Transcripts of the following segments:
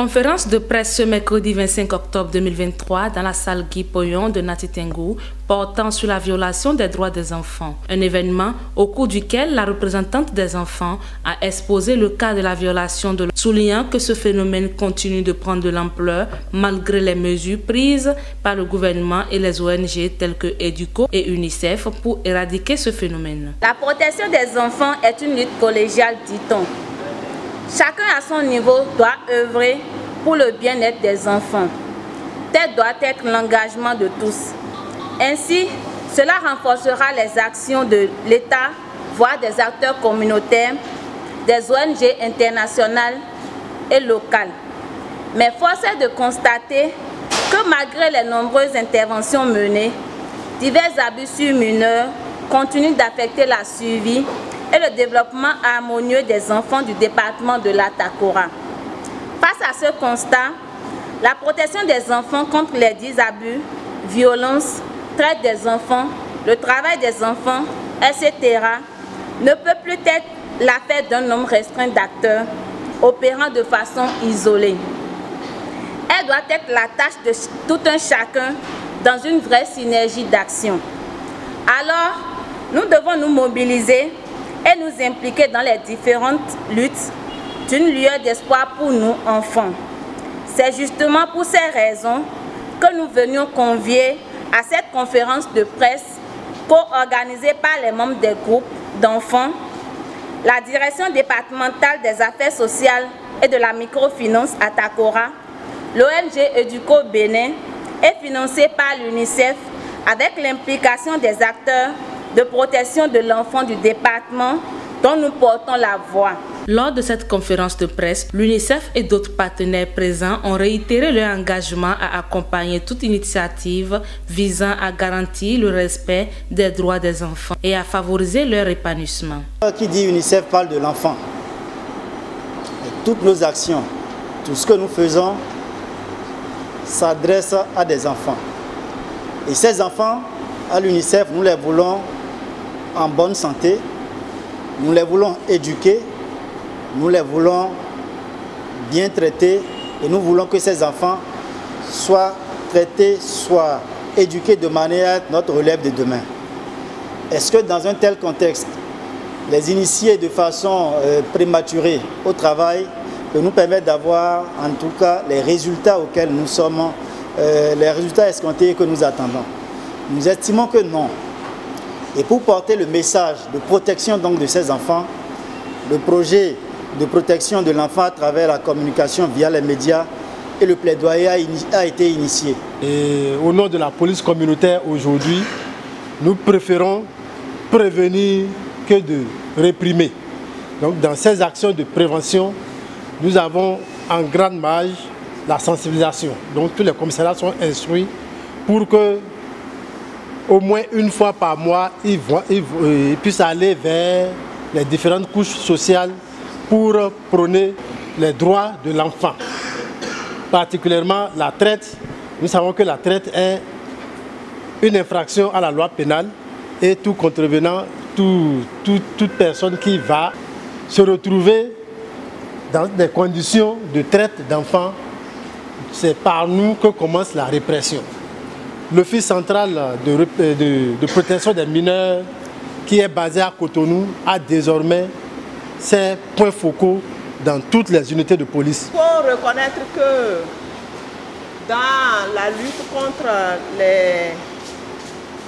Conférence de presse ce mercredi 25 octobre 2023 dans la salle Guy Poyon de Nati Tengu portant sur la violation des droits des enfants. Un événement au cours duquel la représentante des enfants a exposé le cas de la violation de l'enfant, soulignant que ce phénomène continue de prendre de l'ampleur malgré les mesures prises par le gouvernement et les ONG telles que Educo et UNICEF pour éradiquer ce phénomène. La protection des enfants est une lutte collégiale, dit-on. Chacun à son niveau doit œuvrer pour le bien-être des enfants. Tel doit être l'engagement de tous. Ainsi, cela renforcera les actions de l'État, voire des acteurs communautaires, des ONG internationales et locales. Mais force est de constater que malgré les nombreuses interventions menées, divers abus sur mineurs continuent d'affecter la survie et le développement harmonieux des enfants du département de l'Atakora. Face à ce constat, la protection des enfants contre les dits abus, violences, traite des enfants, le travail des enfants, etc. ne peut plus être l'affaire d'un nombre restreint d'acteurs opérant de façon isolée. Elle doit être la tâche de tout un chacun dans une vraie synergie d'action. Alors, nous devons nous mobiliser et nous impliquer dans les différentes luttes d'une lueur d'espoir pour nous, enfants. C'est justement pour ces raisons que nous venions convier à cette conférence de presse co-organisée par les membres des groupes d'enfants, la direction départementale des affaires sociales et de la microfinance à Takora, l'ONG Educo Bénin et financée par l'UNICEF avec l'implication des acteurs de protection de l'enfant du département dont nous portons la voix. Lors de cette conférence de presse, l'UNICEF et d'autres partenaires présents ont réitéré leur engagement à accompagner toute initiative visant à garantir le respect des droits des enfants et à favoriser leur épanouissement. Qui dit UNICEF parle de l'enfant. Toutes nos actions, tout ce que nous faisons s'adresse à des enfants. Et ces enfants, à l'UNICEF, nous les voulons en bonne santé, nous les voulons éduquer, nous les voulons bien traités et nous voulons que ces enfants soient traités, soient éduqués de manière à être notre relève de demain. Est-ce que dans un tel contexte, les initier de façon prématurée au travail peut nous permettre d'avoir en tout cas les résultats auxquels nous sommes, les résultats escomptés que nous attendons? Nous estimons que non. Et pour porter le message de protection donc de ces enfants, le projet de protection de l'enfant à travers la communication via les médias et le plaidoyer a été initié. Et au nom de la police communautaire aujourd'hui, nous préférons prévenir que de réprimer. Donc dans ces actions de prévention, nous avons en grande marge la sensibilisation. Donc tous les commissariats sont instruits pour que au moins une fois par mois, ils puissent aller vers les différentes couches sociales pour prôner les droits de l'enfant. Particulièrement la traite. Nous savons que la traite est une infraction à la loi pénale et tout contrevenant, toute personne qui va se retrouver dans des conditions de traite d'enfants, c'est par nous que commence la répression. L'Office central de protection des mineurs, qui est basé à Cotonou, a désormais ses points focaux dans toutes les unités de police. Il faut reconnaître que dans la lutte contre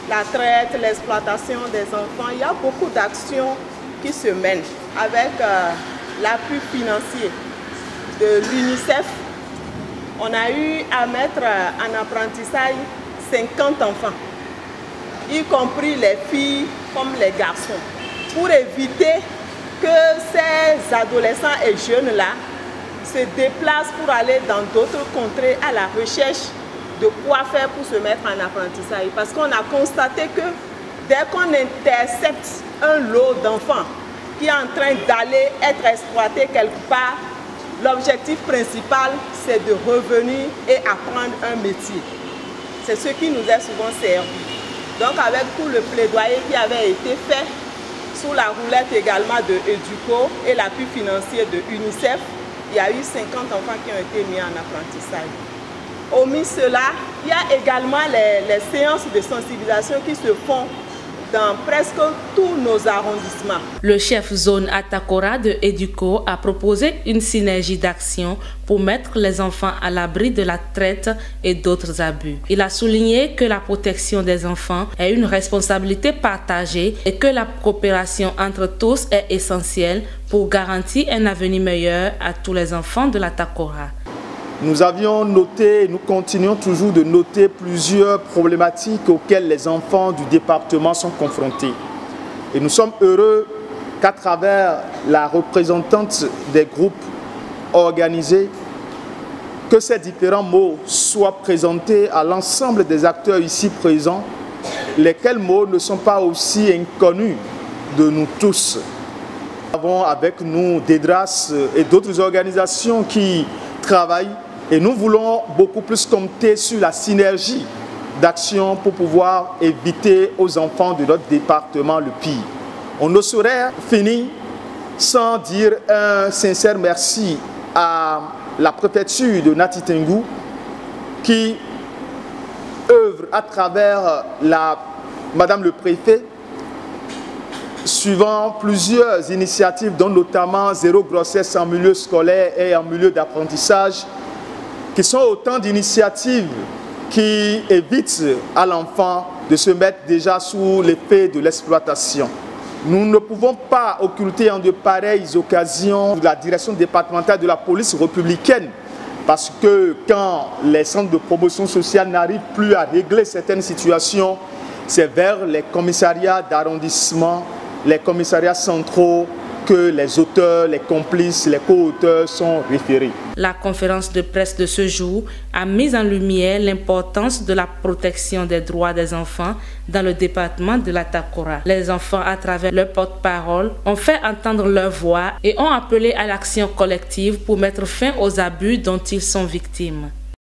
la traite, l'exploitation des enfants, il y a beaucoup d'actions qui se mènent avec l'appui financier de l'UNICEF. On a eu à mettre en apprentissage 50 enfants, y compris les filles comme les garçons, pour éviter que ces adolescents et jeunes-là se déplacent pour aller dans d'autres contrées à la recherche de quoi faire pour se mettre en apprentissage. Parce qu'on a constaté que dès qu'on intercepte un lot d'enfants qui est en train d'aller être exploité quelque part, l'objectif principal, c'est de revenir et apprendre un métier. C'est ce qui nous est souvent servi. Donc avec tout le plaidoyer qui avait été fait sous la roulette également de Educo et l'appui financier de UNICEF, il y a eu 50 enfants qui ont été mis en apprentissage. Hormis cela, il y a également les séances de sensibilisation qui se font dans presque tous nos arrondissements. Le chef zone Atakora de Educo a proposé une synergie d'action pour mettre les enfants à l'abri de la traite et d'autres abus. Il a souligné que la protection des enfants est une responsabilité partagée et que la coopération entre tous est essentielle pour garantir un avenir meilleur à tous les enfants de l'Atakora. Nous avions noté et nous continuons toujours de noter plusieurs problématiques auxquelles les enfants du département sont confrontés. Et nous sommes heureux qu'à travers la représentante des groupes organisés, que ces différents mots soient présentés à l'ensemble des acteurs ici présents, lesquels mots ne sont pas aussi inconnus de nous tous. Nous avons avec nous DEDRAS et d'autres organisations qui travaillent et nous voulons beaucoup plus compter sur la synergie d'action pour pouvoir éviter aux enfants de notre département le pire. On ne saurait finir sans dire un sincère merci à la préfecture de Nati Tengou qui œuvre à travers Madame le préfet suivant plusieurs initiatives dont notamment zéro grossesse en milieu scolaire et en milieu d'apprentissage qui sont autant d'initiatives qui évitent à l'enfant de se mettre déjà sous l'effet de l'exploitation. Nous ne pouvons pas occulter en de pareilles occasions la direction départementale de la police républicaine parce que quand les centres de promotion sociale n'arrivent plus à régler certaines situations, c'est vers les commissariats d'arrondissement, les commissariats centraux que les auteurs, les complices, les co-auteurs sont référés. La conférence de presse de ce jour a mis en lumière l'importance de la protection des droits des enfants dans le département de l'Atakora. Les enfants, à travers leur porte-parole, ont fait entendre leur voix et ont appelé à l'action collective pour mettre fin aux abus dont ils sont victimes.